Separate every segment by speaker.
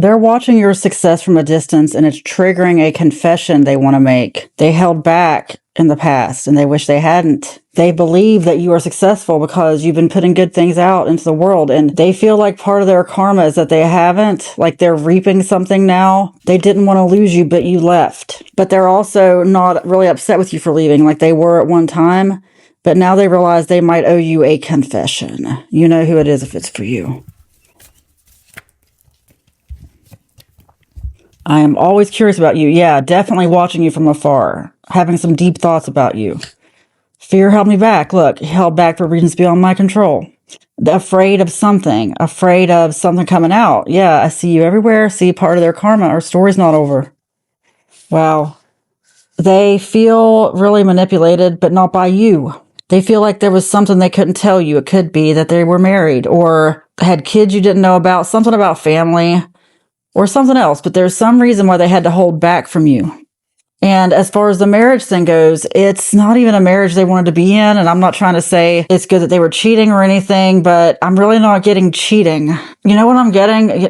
Speaker 1: They're watching your success from a distance, and it's triggering a confession they want to make. They held back in the past and they wish they hadn't. They believe that you are successful because you've been putting good things out into the world, and they feel like part of their karma is that they haven't, like they're reaping something now. They didn't want to lose you, but you left. But they're also not really upset with you for leaving like they were at one time, but now they realize they might owe you a confession. You know who it is if it's for you. I am always curious about you. Yeah, definitely watching you from afar, having some deep thoughts about you. Fear held me back. Look, held back for reasons beyond my control. Afraid of something coming out. Yeah, I see you everywhere. See part of their karma. Our story's not over. Wow. They feel really manipulated, but not by you. They feel like there was something they couldn't tell you. It could be that they were married or had kids you didn't know about, something about family, or something else, but there's some reason why they had to hold back from you. And as far as the marriage thing goes, it's not even a marriage they wanted to be in. And I'm not trying to say it's good that they were cheating or anything, but I'm really not getting cheating. You know what I'm getting?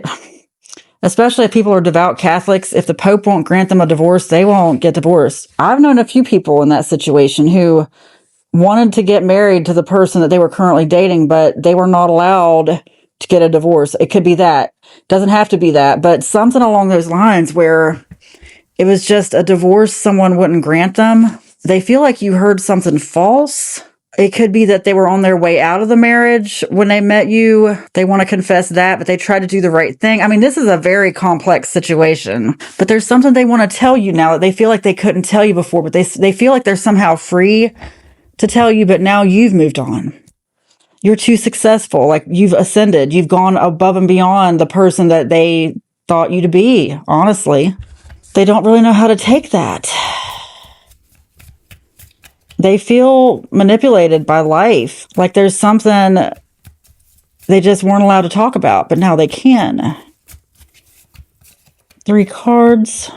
Speaker 1: Especially if people are devout Catholics, if the Pope won't grant them a divorce, they won't get divorced. I've known a few people in that situation who wanted to get married to the person that they were currently dating, but they were not allowed to get a divorce. It could be that. Doesn't have to be that, but something along those lines where it was just a divorce someone wouldn't grant them. They feel like you heard something false. It could be that they were on their way out of the marriage when they met you. They want to confess that, but they tried to do the right thing. I mean, this is a very complex situation, but there's something they want to tell you now that they feel like they couldn't tell you before, but they feel like they're somehow free to tell you, but now you've moved on. You're too successful. Like you've ascended. You've gone above and beyond the person that they thought you to be. Honestly, they don't really know how to take that. They feel manipulated by life. Like there's something they just weren't allowed to talk about, but now they can. 3 cards.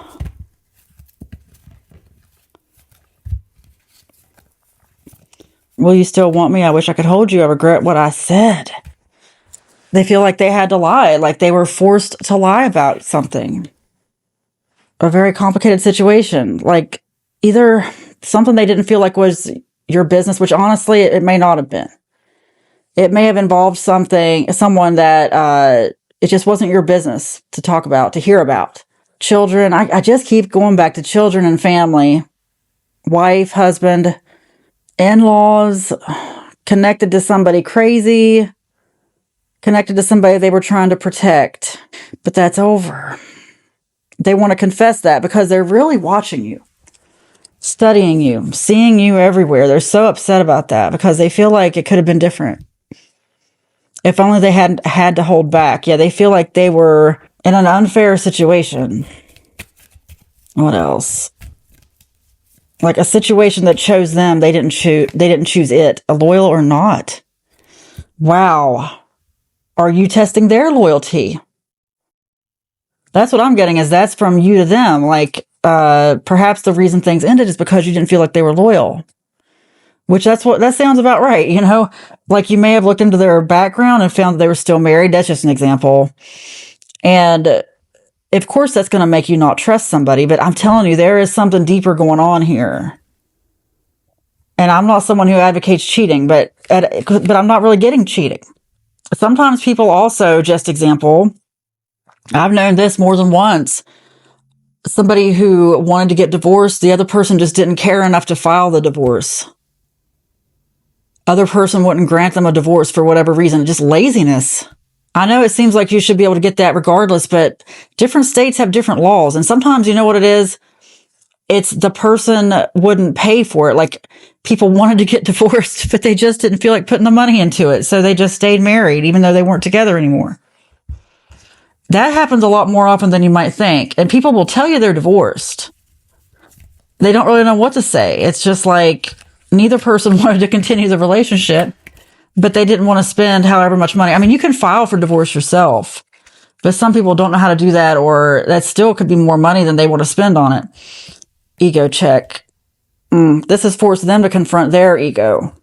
Speaker 1: Will you still want me? I wish I could hold you. I regret what I said. They feel like they had to lie, like they were forced to lie about something. A very complicated situation, like either something they didn't feel like was your business, which honestly, it may not have been. It may have involved someone that it just wasn't your business to talk about, to hear about. Children, I just keep going back to children and family, wife, husband, in-laws, connected to somebody crazy, connected to somebody they were trying to protect. But that's over. They want to confess that because they're really watching you, studying you, seeing you everywhere. They're so upset about that because they feel like it could have been different. If only they hadn't had to hold back. Yeah, they feel like they were in an unfair situation. What else? Like a situation that chose them, they didn't choose it, loyal or not. Wow. Are you testing their loyalty? That's what I'm getting, is that's from you to them. Like, perhaps the reason things ended is because you didn't feel like they were loyal. Which that sounds about right, you know? Like you may have looked into their background and found that they were still married. That's just an example. And of course, that's going to make you not trust somebody, but I'm telling you, there is something deeper going on here. And I'm not someone who advocates cheating, but I'm not really getting cheating. Sometimes people also, just example, I've known this more than once. Somebody who wanted to get divorced, the other person just didn't care enough to file the divorce. Other person wouldn't grant them a divorce for whatever reason, just laziness. I know it seems like you should be able to get that regardless, but different states have different laws. And sometimes, you know what it is? It's the person wouldn't pay for it. Like people wanted to get divorced, but they just didn't feel like putting the money into it. So they just stayed married, even though they weren't together anymore. That happens a lot more often than you might think. And people will tell you they're divorced. They don't really know what to say. It's just like neither person wanted to continue the relationship, but they didn't want to spend however much money. I mean, you can file for divorce yourself, but some people don't know how to do that, or that still could be more money than they want to spend on it. Ego check. This has forced them to confront their ego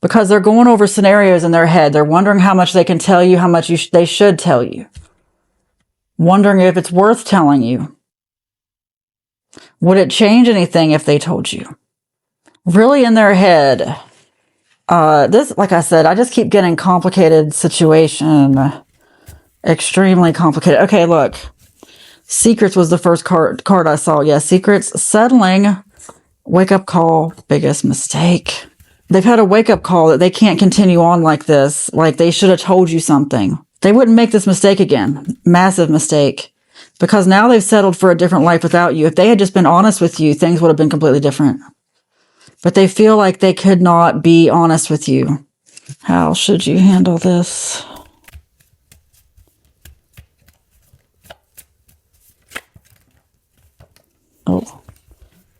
Speaker 1: because they're going over scenarios in their head. They're wondering how much they can tell you, how much they should tell you. wondering if it's worth telling you. Would it change anything if they told you? Really in their head. This, like I said, I just keep getting complicated situation. Extremely complicated. Okay, look. Secrets was the first card I saw. Yeah, secrets, settling, wake up call, biggest mistake. They've had a wake up call that they can't continue on like this. Like they should have told you something. They wouldn't make this mistake again. Massive mistake. Because now they've settled for a different life without you. If they had just been honest with you, things would have been completely different. But they feel like they could not be honest with you. How should you handle this? Oh,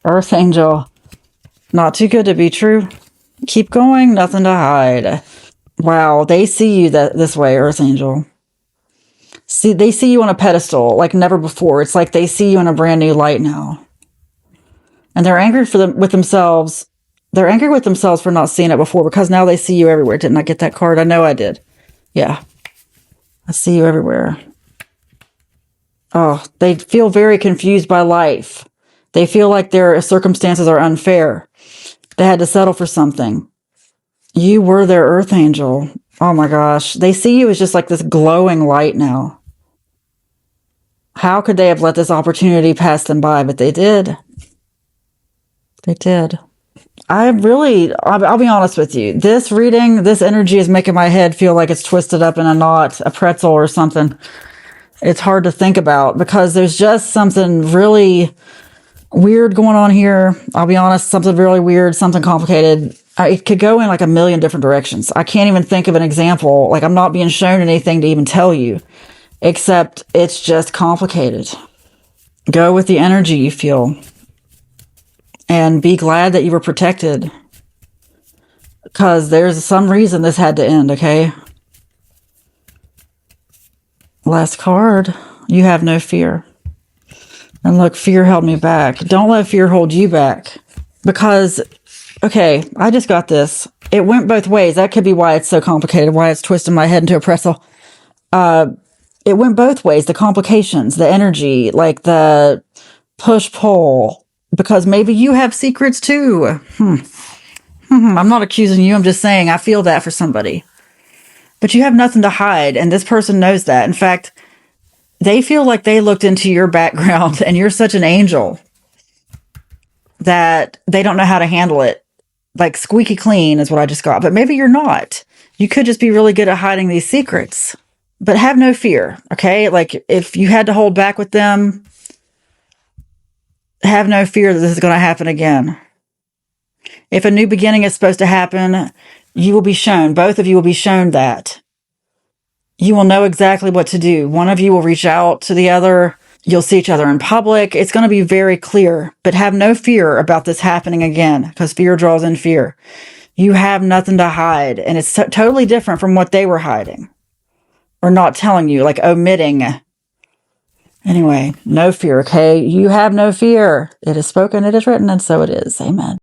Speaker 1: Earth Angel. Not too good to be true. Keep going, nothing to hide. Wow, they see you this way, Earth Angel. See, they see you on a pedestal like never before. It's like they see you in a brand new light now. And they're angry with themselves. They're angry with themselves for not seeing it before because now they see you everywhere. Didn't I get that card? I know I did. Yeah. I see you everywhere. Oh, they feel very confused by life. They feel like their circumstances are unfair. They had to settle for something. You were their Earth Angel. Oh my gosh. They see you as just like this glowing light now. How could they have let this opportunity pass them by? But they did. They did. I'll be honest with you. This reading, this energy is making my head feel like it's twisted up in a knot, a pretzel or something. It's hard to think about because there's just something really weird going on here. I'll be honest, something really weird, something complicated. It could go in like a million different directions. I can't even think of an example. Like I'm not being shown anything to even tell you, except it's just complicated. Go with the energy you feel. And be glad that you were protected. Because there's some reason this had to end, okay? Last card. You have no fear. And look, fear held me back. Don't let fear hold you back. Because, okay, I just got this. It went both ways. That could be why it's so complicated, why it's twisting my head into a pretzel. It went both ways. The complications, the energy, like the push-pull. Because maybe you have secrets too. I'm not accusing you. I'm just saying I feel that for somebody. But you have nothing to hide. And this person knows that. In fact, they feel like they looked into your background and you're such an angel that they don't know how to handle it. Like squeaky clean is what I just got. But maybe you're not. You could just be really good at hiding these secrets. But have no fear, okay? Like if you had to hold back with them, have no fear that this is going to happen again. If a new beginning is supposed to happen, you will be shown. Both of you will be shown that. You will know exactly what to do. One of you will reach out to the other. You'll see each other in public. It's going to be very clear. But have no fear about this happening again, because fear draws in fear. You have nothing to hide. And it's totally different from what they were hiding. Or not telling you, like omitting. Anyway, no fear, okay? You have no fear. It is spoken, it is written, and so it is. Amen.